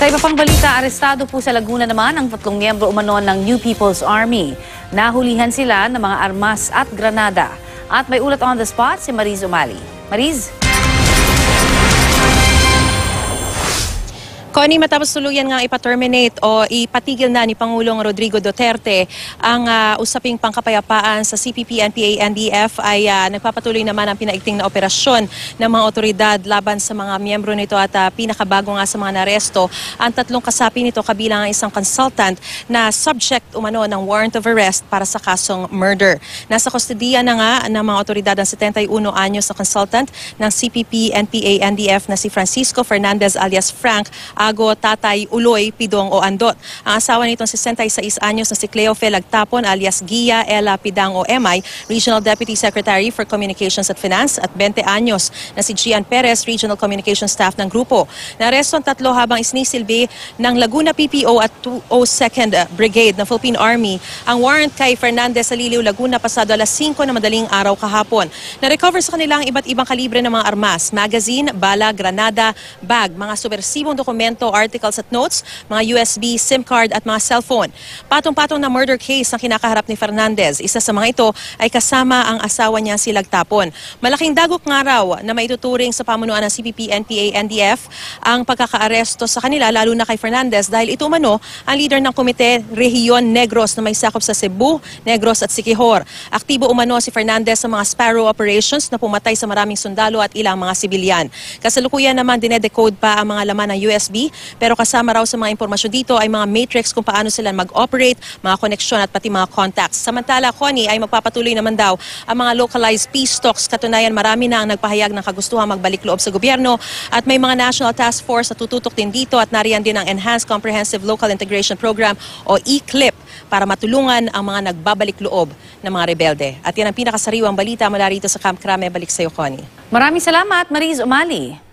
Sa iba pang balita, arestado po sa Laguna naman ang 3 miyembro umano ng New People's Army. Nahulihan sila ng mga armas at granada. At may ulat on the spot si Mariz Umali. Mariz? Connie, matapos tuluyan nga ipa-terminate o ipatigil na ni Pangulong Rodrigo Duterte ang usaping pangkapayapaan sa CPP, NPA, NDF ay nagpapatuloy naman ang pinaigting na operasyon ng mga otoridad laban sa mga miyembro nito at pinakabago nga sa mga naresto ang 3 kasapi nito kabilang ang isang consultant na subject umano ng warrant of arrest para sa kasong murder. Nasa kustodiya na nga ng mga otoridad ang 71 anyos na consultant ng CPP, NPA, NDF na si Francisco Fernandez alias Frank Ago Tatay Uloy Pidong o Andot. Ang asawa nitong 66 anyos na si Cleofe Lagtapon alias Gia Ella Pidang o Emay, Regional Deputy Secretary for Communications at Finance at 20 anyos na si Gian Perez, Regional Communication Staff ng grupo. Naresto ang 3 habang isinisilbi ng Laguna PPO at 202nd Brigade ng Philippine Army ang warrant kay Fernandez sa Liliw, Laguna pasado alas 5 na madaling araw kahapon. Na-recover sa kanila ang iba't ibang kalibre ng mga armas, magazine, bala, granada, bag, mga subversibong dokumento, articles at notes, mga USB, SIM card at mga cellphone. Patong-patong na murder case ang kinakaharap ni Fernandez. Isa sa mga ito ay kasama ang asawa niya si Lagtapon. Malaking dagok nga raw na maituturing sa pamunuan ng CPP, NPA, NDF ang pagkakaaresto sa kanila lalo na kay Fernandez dahil ito umano ang leader ng Komite Rehiyon Negros na may sakop sa Cebu, Negros at Siquijor. Aktibo umano si Fernandez sa mga Sparrow operations na pumatay sa maraming sundalo at ilang mga sibilyan. Kasalukuyan naman dinedecode pa ang mga laman ng USB pero kasama raw sa mga impormasyon dito ay mga matrix kung paano sila mag-operate, mga koneksyon at pati mga contacts. Samantala, Connie, ay magpapatuloy naman daw ang mga localized peace talks. Katunayan, marami na ang nagpahayag ng kagustuhan magbalik loob sa gobyerno at may mga national task force na tututok din dito at nariyan din ang Enhanced Comprehensive Local Integration Program o ECLIP para matulungan ang mga nagbabalik loob ng mga rebelde. At yan ang pinakasariwang balita mula rito sa Camp Crame. Balik sa iyo, Connie. Maraming salamat, Mariz Umali.